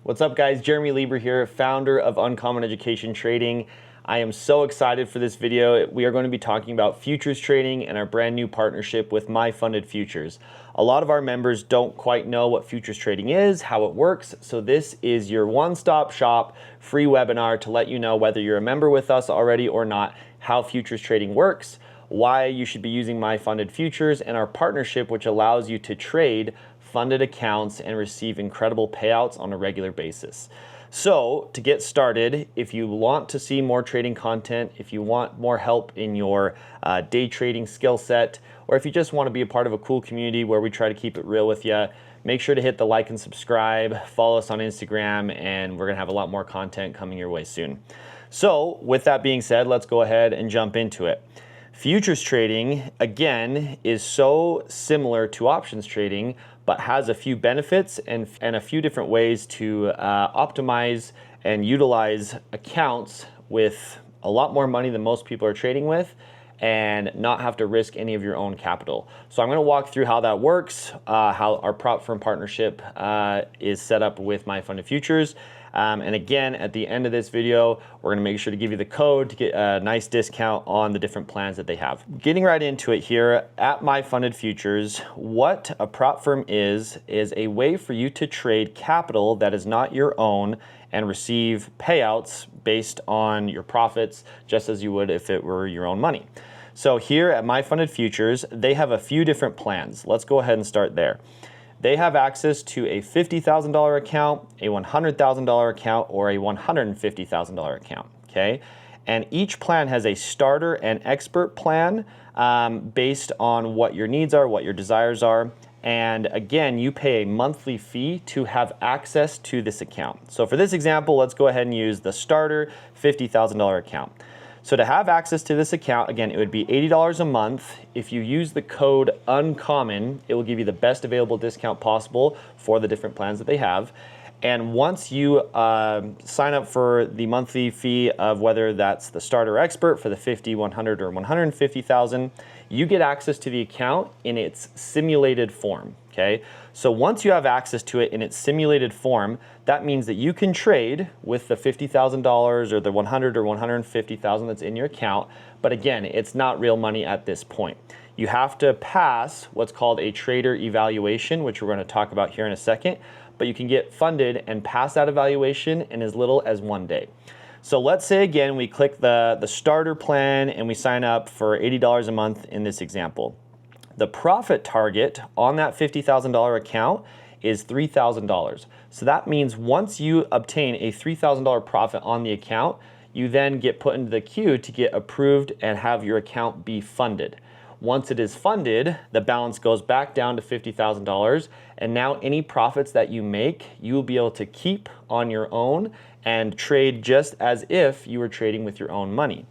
What's up guys, Jeremy Lieber here, founder of Uncommon Education Trading. I am so excited for this video. We are going to be talking about futures trading and our brand new partnership with My Funded Futures. A lot of our members don't quite know what futures trading is, how it works, so this is your one-stop shop free webinar to let you know whether you're a member with us already or not, how futures trading works, why you should be using My Funded Futures, and our partnership which allows you to trade funded accounts and receive incredible payouts on a regular basis. So to get started, if you want to see more trading content, if you want more help in your day trading skill set, or if you just want to be a part of a cool community where we try to keep it real with you, make sure to hit the like and subscribe, follow us on Instagram, and we're gonna have a lot more content coming your way soon. So with that being said, let's go ahead and jump into it. Futures trading, again, is so similar to options trading, but has a few benefits and a few different ways to optimize and utilize accounts with a lot more money than most people are trading with and not have to risk any of your own capital. So I'm gonna walk through how that works, how our prop firm partnership is set up with My Funded Futures. And again, at the end of this video, we're gonna make sure to give you the code to get a nice discount on the different plans that they have. Getting right into it here, at My Funded Futures, what a prop firm is a way for you to trade capital that is not your own and receive payouts based on your profits, just as you would if it were your own money. So here at My Funded Futures, they have a few different plans. Let's go ahead and start there. They have access to a $50,000 account, a $100,000 account, or a $150,000 account, okay? And each plan has a starter and expert plan based on what your needs are, what your desires are. And again, you pay a monthly fee to have access to this account. So for this example, let's go ahead and use the starter $50,000 account. So to have access to this account, again, it would be $80 a month. If you use the code UNCOMMON, it will give you the best available discount possible for the different plans that they have. And once you sign up for the monthly fee of whether that's the starter expert for the 50, 100, or 150,000, you get access to the account in its simulated form, okay? So once you have access to it in its simulated form, that means that you can trade with the $50,000 or the 100 or 150,000 that's in your account, but again, it's not real money at this point. You have to pass what's called a trader evaluation, which we're going to talk about here in a second, but you can get funded and pass that evaluation in as little as 1 day. So let's say again, we click the starter plan and we sign up for $80 a month in this example. The profit target on that $50,000 account is $3,000. So that means once you obtain a $3,000 profit on the account, you then get put into the queue to get approved and have your account be funded. Once it is funded, the balance goes back down to $50,000, and now any profits that you make, you will be able to keep on your own and trade just as if you were trading with your own money.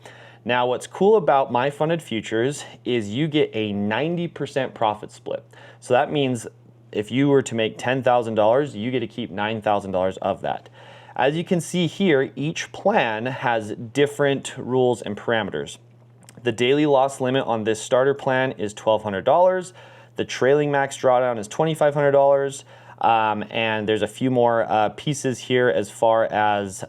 Now, what's cool about My Funded Futures is you get a 90% profit split. So that means if you were to make $10,000, you get to keep $9,000 of that. As you can see here, each plan has different rules and parameters. The daily loss limit on this starter plan is $1,200. The trailing max drawdown is $2,500. And there's a few more pieces here as far as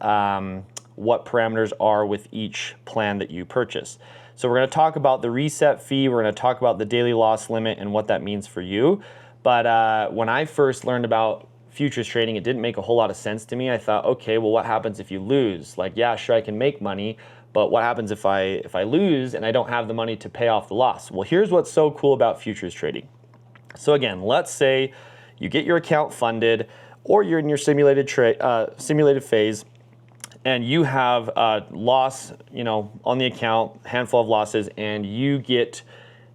what parameters are with each plan that you purchase. So we're going to talk about the reset fee. We're going to talk about the daily loss limit and what that means for you. But when I first learned about futures trading, it didn't make a whole lot of sense to me. I thought, okay, well, what happens if you lose? Like, yeah, sure, I can make money, but what happens if I lose and I don't have the money to pay off the loss? Well, here's what's so cool about futures trading. So again, let's say you get your account funded, or you're in your simulated phase, and you have a loss, on the account, handful of losses, and you get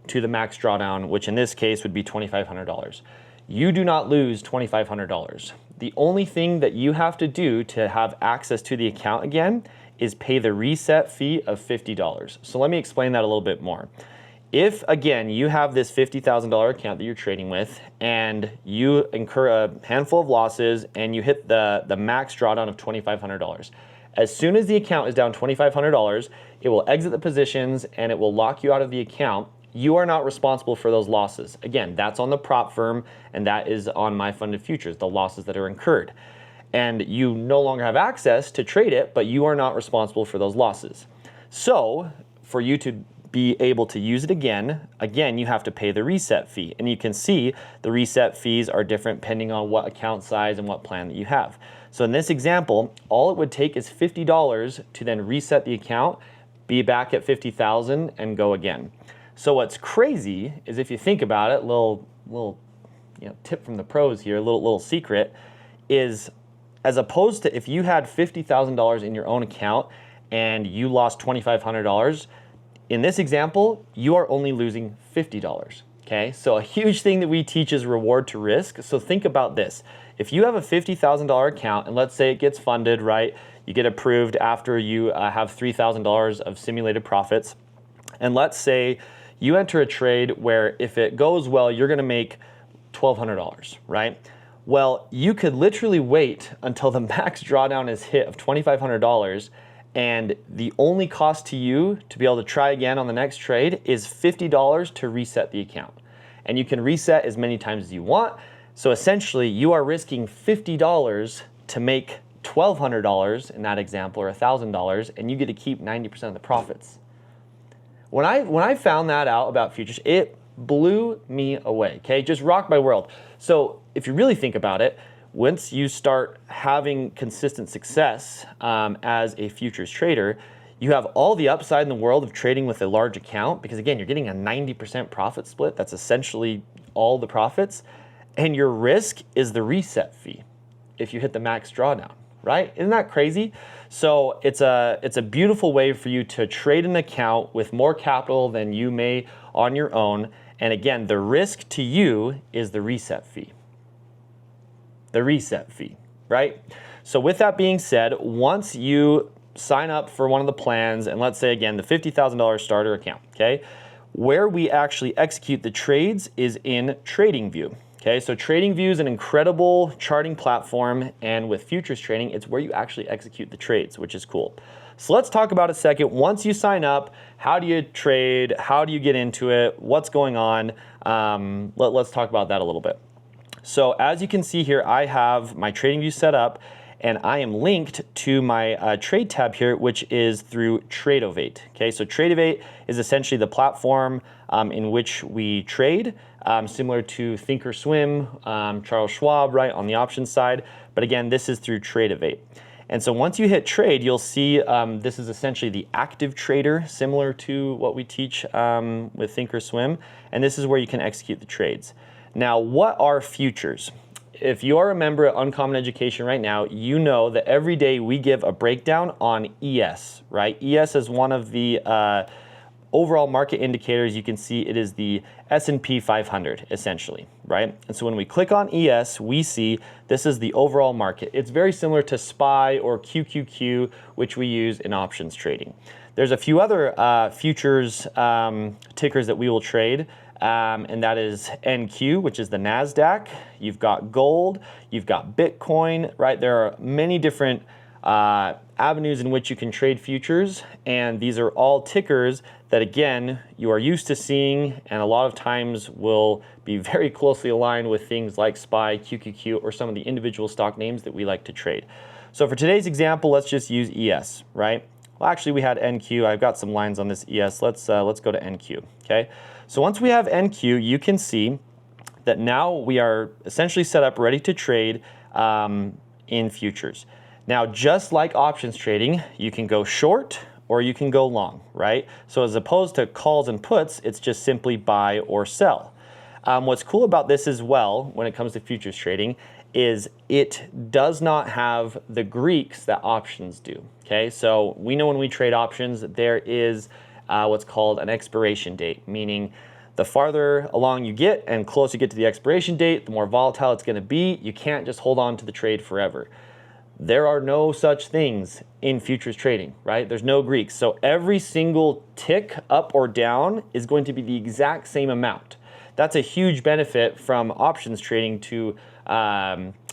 to the max drawdown, which in this case would be $2,500. You do not lose $2,500. The only thing that you have to do to have access to the account again is pay the reset fee of $50. So let me explain that a little bit more. If, again, you have this $50,000 account that you're trading with and you incur a handful of losses and you hit the max drawdown of $2,500, as soon as the account is down $2,500, it will exit the positions and it will lock you out of the account. You are not responsible for those losses. Again, that's on the prop firm and that is on My Funded Futures, the losses that are incurred. and you no longer have access to trade it, but you are not responsible for those losses. So for you to be able to use it again, you have to pay the reset fee. And you can see the reset fees are different depending on what account size and what plan that you have. So in this example, all it would take is $50 to then reset the account, be back at 50,000 and go again. So what's crazy is if you think about it, little tip from the pros here, little secret, is as opposed to if you had $50,000 in your own account and you lost $2,500, in this example, you are only losing $50, okay? So a huge thing that we teach is reward to risk. So think about this. If you have a $50,000 account and let's say it gets funded, right? You get approved after you have $3,000 of simulated profits. And let's say you enter a trade where if it goes well, you're gonna make $1,200, right? Well, you could literally wait until the max drawdown is hit of $2,500, and the only cost to you to be able to try again on the next trade is $50 to reset the account. And you can reset as many times as you want. So essentially you are risking $50 to make $1,200 in that example, or $1,000, and you get to keep 90% of the profits. When I found that out about futures, it blew me away, okay? Just rocked my world. So if you really think about it, once you start having consistent success as a futures trader, you have all the upside in the world of trading with a large account, because again, you're getting a 90% profit split. That's essentially all the profits. And your risk is the reset fee if you hit the max drawdown, right? Isn't that crazy? So it's a beautiful way for you to trade an account with more capital than you may on your own. And again, the risk to you is the reset fee. The reset fee, right? So with that being said, once you sign up for one of the plans, and let's say again, the $50,000 starter account, okay? Where we actually execute the trades is in TradingView, okay? So TradingView is an incredible charting platform, and with futures trading, it's where you actually execute the trades, which is cool. So let's talk about a second. Once you sign up, how do you trade? How do you get into it? What's going on? Let's talk about that a little bit. So as you can see here, I have my TradingView set up, and I am linked to my trade tab here, which is through Tradovate. Okay, so Tradovate is essentially the platform in which we trade, similar to Thinkorswim, Charles Schwab, right, on the options side. But again, this is through Tradovate. And so once you hit trade, you'll see this is essentially the active trader, similar to what we teach with Thinkorswim. And this is where you can execute the trades. Now, what are futures? If you are a member at Uncommon Education right now, you know that every day we give a breakdown on ES, right? ES is one of the overall market indicators. You can see it is the S&P 500, essentially, right? And so when we click on ES, we see this is the overall market. It's very similar to SPY or QQQ, which we use in options trading. There's a few other futures tickers that we will trade. And that is NQ, which is the NASDAQ. You've got gold, you've got Bitcoin, right? There are many different avenues in which you can trade futures, and these are all tickers that, again, you are used to seeing, and a lot of times will be very closely aligned with things like SPY, QQQ, or some of the individual stock names that we like to trade. So for today's example, let's just use ES, right? Well, actually, we had NQ. I've got some lines on this ES. Let's go to NQ, okay? So once we have NQ, you can see that now we are essentially set up, ready to trade in futures. Now, just like options trading, you can go short or you can go long, right? So as opposed to calls and puts, it's just simply buy or sell. What's cool about this as well, when it comes to futures trading, is it does not have the Greeks that options do, okay? So we know when we trade options, there is what's called an expiration date, meaning the farther along you get and closer you get to the expiration date, the more volatile it's going to be. You can't just hold on to the trade forever. There are no such things in futures trading, right? There's no Greeks. So every single tick up or down is going to be the exact same amount. That's a huge benefit from options trading to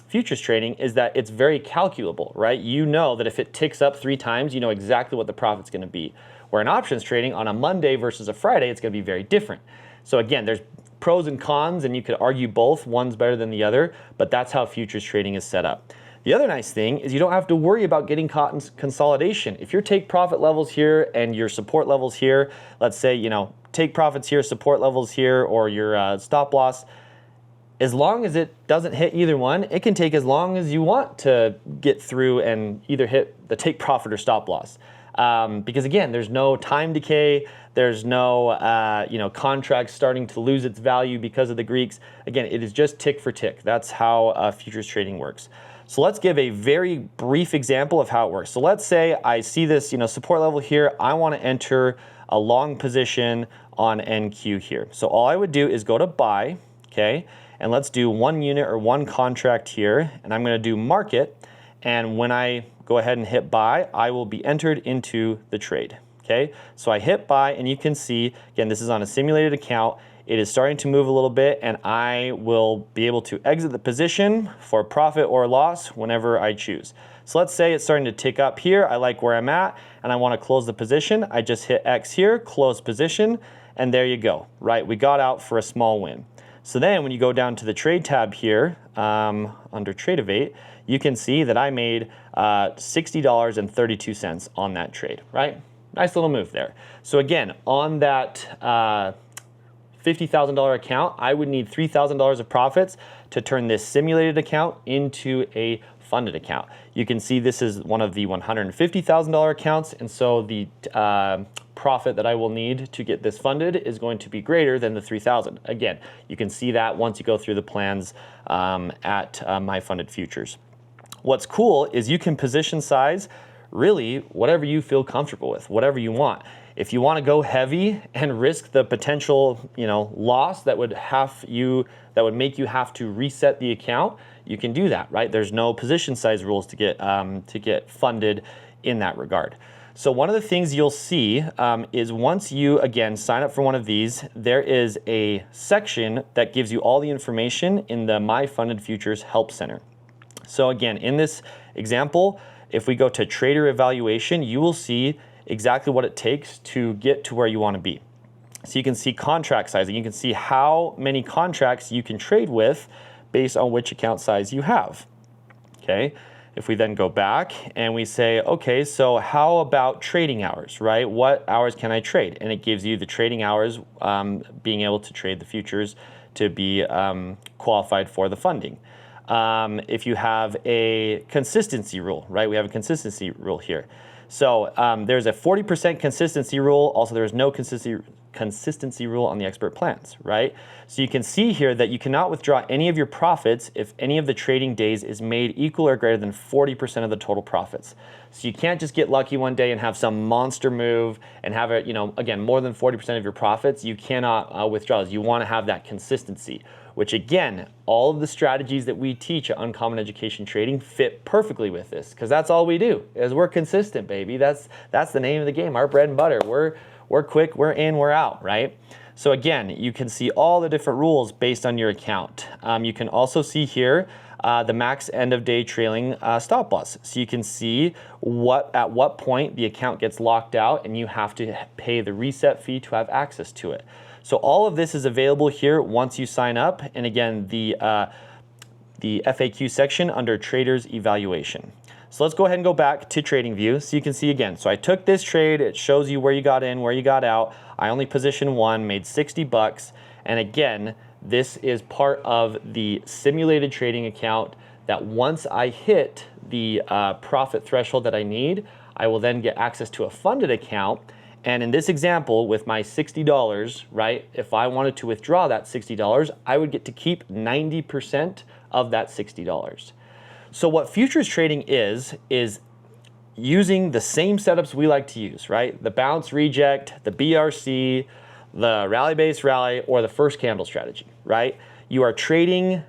futures trading, is that it's very calculable, right? You know that if it ticks up 3 times, you know exactly what the profit's going to be. Where in options trading, on a Monday versus a Friday, it's going to be very different. So again, there's pros and cons, and you could argue both. One's better than the other, but that's how futures trading is set up. The other nice thing is you don't have to worry about getting caught in consolidation. If your take profit levels here and your support levels here, let's say, take profits here, support levels here, or your stop loss, as long as it doesn't hit either one, it can take as long as you want to get through and either hit the take profit or stop loss. Because again, there's no time decay, there's no contract starting to lose its value because of the Greeks. Again, it is just tick for tick. That's how futures trading works. So let's give a very brief example of how it works. So let's say I see this support level here. I want to enter a long position on NQ here. So all I would do is go to buy, okay? And let's do 1 unit or 1 contract here. And I'm going to do market. And when I go ahead and hit buy, I will be entered into the trade. Okay, so I hit buy, and you can see, again, this is on a simulated account. It is starting to move a little bit, and I will be able to exit the position for profit or loss whenever I choose. So let's say it's starting to tick up here. I like where I'm at, and I want to close the position. I just hit X here, close position, and there you go, right? We got out for a small win. So then when you go down to the trade tab here, under Tradovate, you can see that I made $60.32 on that trade, right? Nice little move there. So again, on that $50,000 account, I would need $3,000 of profits to turn this simulated account into a funded account. You can see this is one of the $150,000 accounts, and so the profit that I will need to get this funded is going to be greater than the $3,000. Again, you can see that once you go through the plans at My Funded Futures. What's cool is you can position size really whatever you feel comfortable with, whatever you want. If you want to go heavy and risk the potential, loss that would make you have to reset the account, you can do that, right? There's no position size rules to get funded in that regard. So one of the things you'll see is once you, again, sign up for one of these, there is a section that gives you all the information in the My Funded Futures Help Center. So again, in this example, if we go to trader evaluation, you will see exactly what it takes to get to where you want to be. So you can see contract sizing. You can see how many contracts you can trade with based on which account size you have. Okay. If we then go back and we say, okay, so how about trading hours, right? What hours can I trade? And it gives you the trading hours, being able to trade the futures to be qualified for the funding. If you have a consistency rule, right? We have a consistency rule here. So there's a 40% consistency rule. Also, there's no consistency rule on the expert plans, right? So you can see here that you cannot withdraw any of your profits if any of the trading days is made equal or greater than 40% of the total profits. So you can't just get lucky one day and have some monster move and have it, again, more than 40% of your profits. You cannot withdraw those. You want to have that consistency, which again, all of the strategies that we teach at Uncommon Education Trading fit perfectly with this, because that's all we do is we're consistent, baby. That's the name of the game, our bread and butter. We're quick, we're in, we're out, right? So again, you can see all the different rules based on your account. You can also see here the max end of day trailing stop loss. So you can see at what point the account gets locked out and you have to pay the reset fee to have access to it. So all of this is available here once you sign up. And again, the FAQ section under Traders Evaluation. So let's go ahead and go back to TradingView so you can see again. So I took this trade. It shows you where you got in, where you got out. I only positioned one, made 60 bucks. And again, this is part of the simulated trading account that once I hit the profit threshold that I need, I will then get access to a funded account. And in this example, with my $60, right, if I wanted to withdraw that $60, I would get to keep 90% of that $60. So what futures trading is using the same setups we like to use, right? The bounce reject, the BRC, the rally base rally, or the first candle strategy, right? You are trading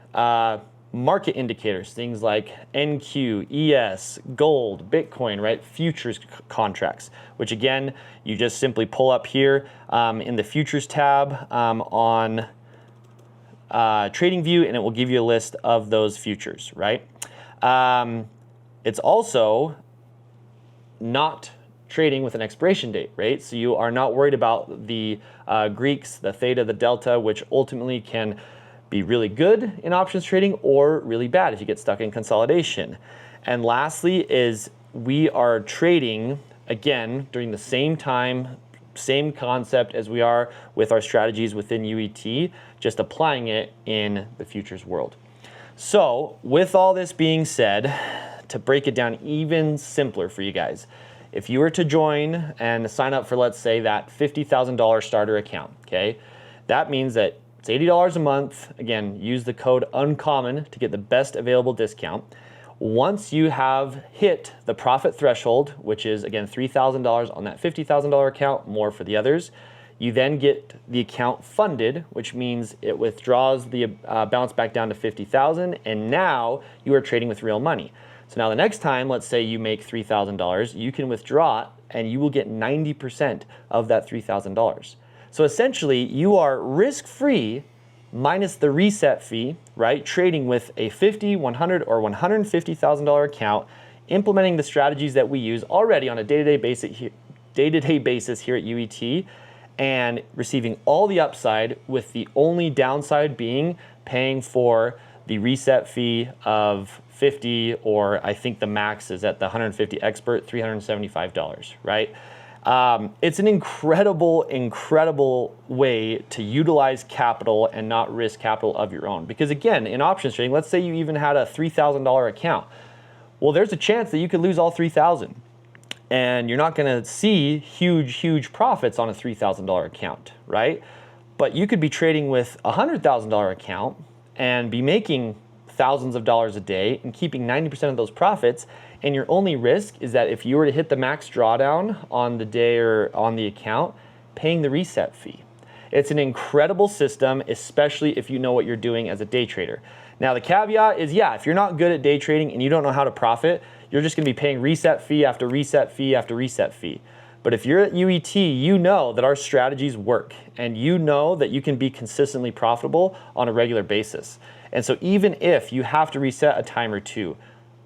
market indicators, things like NQ, ES, gold, Bitcoin, right? Futures contracts, which again, you just simply pull up here in the futures tab on TradingView, and it will give you a list of those futures, right? It's also not trading with an expiration date, right? So you are not worried about the Greeks, the theta, the delta, which ultimately can be really good in options trading or really bad if you get stuck in consolidation. And lastly is we are trading, again, during the same time, same concept as we are with our strategies within UET, just applying it in the futures world. So with all this being said, to break it down even simpler for you guys, if you were to join and sign up for, let's say, that $50,000 starter account, okay, that means that it's $80 a month. Again, use the code UNCOMMON to get the best available discount. Once you have hit the profit threshold, which is, again, $3,000 on that $50,000 account, more for the others, you then get the account funded, which means it withdraws the balance back down to $50,000, and now you are trading with real money. So now the next time, let's say you make $3,000, you can withdraw it and you will get 90% of that $3,000. So essentially you are risk-free minus the reset fee, right? Trading with a $50, $100, or $150,000 account, implementing the strategies that we use already on a day-to-day basis here at UET, and receiving all the upside, with the only downside being paying for the reset fee of $50, or I think the max is at the 150 expert, $375, right? It's an incredible way to utilize capital and not risk capital of your own. Because again, in options trading, let's say you even had a $3,000 account. Well, there's a chance that you could lose all $3,000. And you're not gonna see huge profits on a $3,000 account, right? But you could be trading with a $100,000 account and be making thousands of dollars a day and keeping 90% of those profits. And your only risk is that if you were to hit the max drawdown on the day or on the account, paying the reset fee. It's an incredible system, especially if you know what you're doing as a day trader. Now the caveat is, yeah, if you're not good at day trading and you don't know how to profit, you're just gonna be paying reset fee after reset fee after reset fee. But if you're at UET, you know that our strategies work, and you know that you can be consistently profitable on a regular basis. And so even if you have to reset a time or two,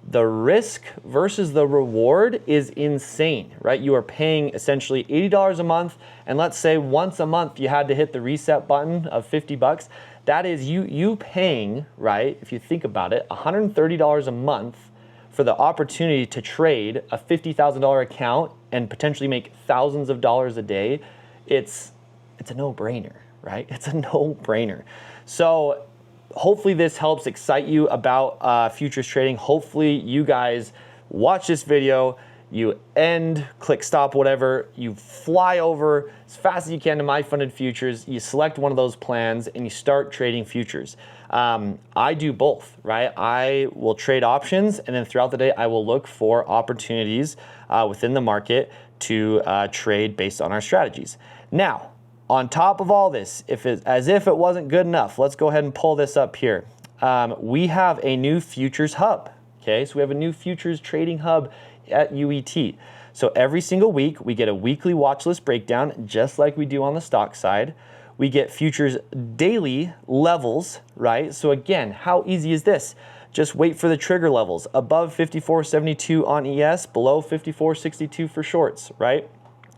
the risk versus the reward is insane, right? You are paying essentially $80 a month, and let's say once a month you had to hit the reset button of $50. That is you paying, right, if you think about it, $130 a month for the opportunity to trade a $50,000 account and potentially make thousands of dollars a day. It's a no-brainer, right? It's a no-brainer. So hopefully this helps excite you about futures trading. Hopefully you guys watch this video, you click stop, whatever, you fly over as fast as you can to My Funded Futures, you select one of those plans, and you start trading futures. I do both, right? I will trade options, and then throughout the day, I will look for opportunities within the market to trade based on our strategies. Now, on top of all this, as if it wasn't good enough, let's go ahead and pull this up here. We have a new futures hub, okay? So we have a new futures trading hub at UET. So every single week, we get a weekly watch list breakdown, just like we do on the stock side. We get futures daily levels, right? So again, how easy is this? Just wait for the trigger levels. Above 54.72 on ES, below 54.62 for shorts, right?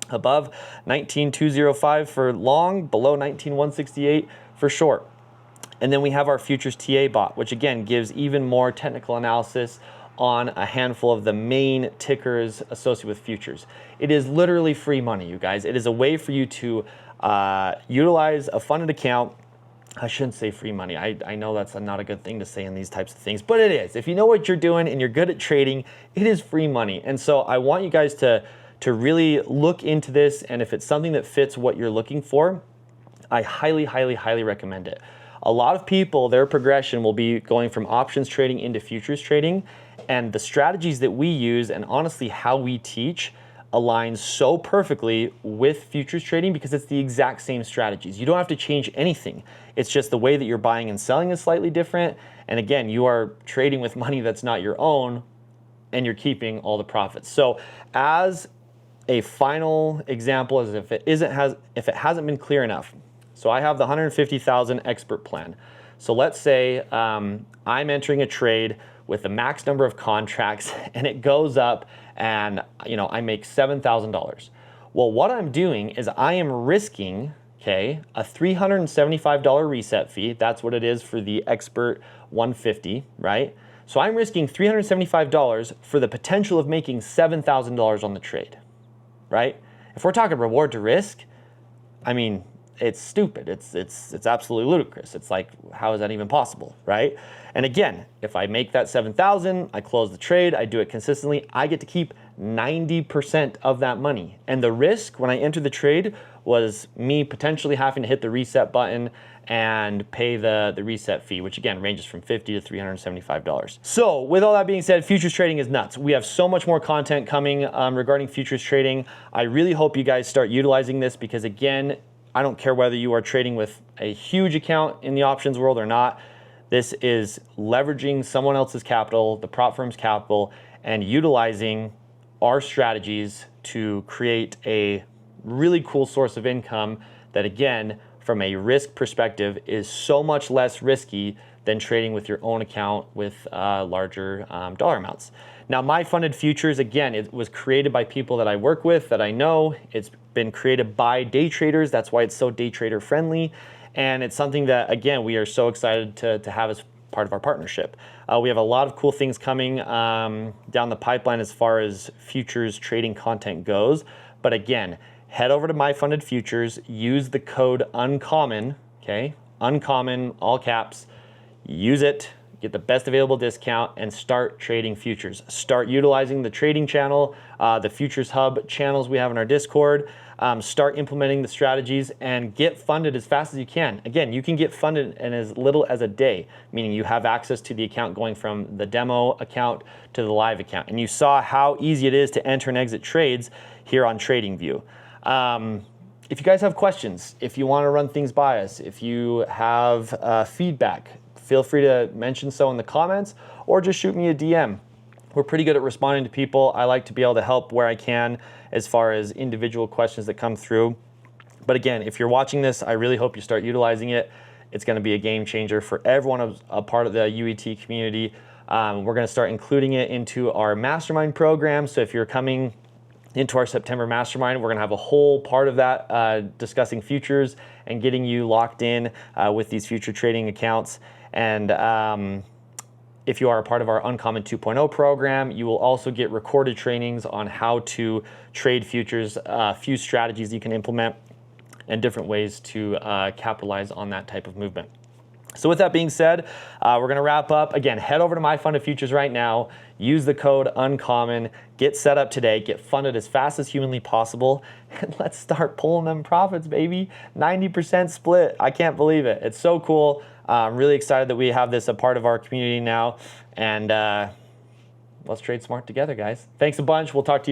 Above 19.205 for long, below 19.168 for short. And then we have our futures TA bot, which again gives even more technical analysis on a handful of the main tickers associated with futures. It is literally free money, you guys. It is a way for you to utilize a funded account. I shouldn't say free money. I know that's not a good thing to say in these types of things, but it is. If you know what you're doing and you're good at trading, it is free money. And so I want you guys to really look into this, and if it's something that fits what you're looking for, I highly recommend it. A lot of people, their progression will be going from options trading into futures trading, and the strategies that we use and honestly how we teach aligns so perfectly with futures trading because it's the exact same strategies. You don't have to change anything. It's just the way that you're buying and selling is slightly different. And again, you are trading with money that's not your own, and you're keeping all the profits. So as a final example, as if it hasn't been clear enough. So I have the 150,000 expert plan. So let's say I'm entering a trade with the max number of contracts, and it goes up, and I make $7,000. Well, what I'm doing is I am risking okay, a $375 reset fee. That's what it is for the Expert 150, right? So I'm risking $375 for the potential of making $7,000 on the trade, right? If we're talking reward to risk, I mean, it's stupid. It's absolutely ludicrous. It's like, how is that even possible, right? And again, if I make that 7,000, I close the trade, I do it consistently, I get to keep 90% of that money. And the risk when I entered the trade was me potentially having to hit the reset button and pay the reset fee, which again ranges from $50 to $375. So with all that being said, futures trading is nuts. We have so much more content coming regarding futures trading. I really hope you guys start utilizing this because again, I don't care whether you are trading with a huge account in the options world or not. This is leveraging someone else's capital, the prop firm's capital, and utilizing our strategies to create a really cool source of income that, again, from a risk perspective, is so much less risky than trading with your own account with larger dollar amounts. Now, My Funded Futures, again, it was created by people that I work with, that I know. It's been created by day traders. That's why it's so day trader friendly. And it's something that, again, we are so excited to have as part of our partnership. We have a lot of cool things coming down the pipeline as far as futures trading content goes. But again, head over to My Funded Futures, use the code UNCOMMON, okay? UNCOMMON, all caps. Use it, get the best available discount, and start trading futures. Start utilizing the trading channel, the Futures Hub channels we have in our Discord. Start implementing the strategies and get funded as fast as you can. Again, you can get funded in as little as a day, meaning you have access to the account going from the demo account to the live account. And you saw how easy it is to enter and exit trades here on TradingView. If you guys have questions, if you want to run things by us, if you have feedback, feel free to mention so in the comments or just shoot me a DM. We're pretty good at responding to people. I like to be able to help where I can as far as individual questions that come through. But again, if you're watching this, I really hope you start utilizing it. It's going to be a game changer for everyone a part of the UET community. We're going to start including it into our mastermind program. So if you're coming into our September mastermind, we're going to have a whole part of that discussing futures and getting you locked in with these future trading accounts. And if you are a part of our Uncommon 2.0 program, you will also get recorded trainings on how to trade futures, a few strategies you can implement, and different ways to capitalize on that type of movement. So with that being said, we're going to wrap up. Again, head over to My Funded Futures right now. Use the code UNCOMMON. Get set up today. Get funded as fast as humanly possible. And let's start pulling them profits, baby. 90% split. I can't believe it. It's so cool. I'm really excited that we have this a part of our community now. And let's trade smart together, guys. Thanks a bunch. We'll talk to you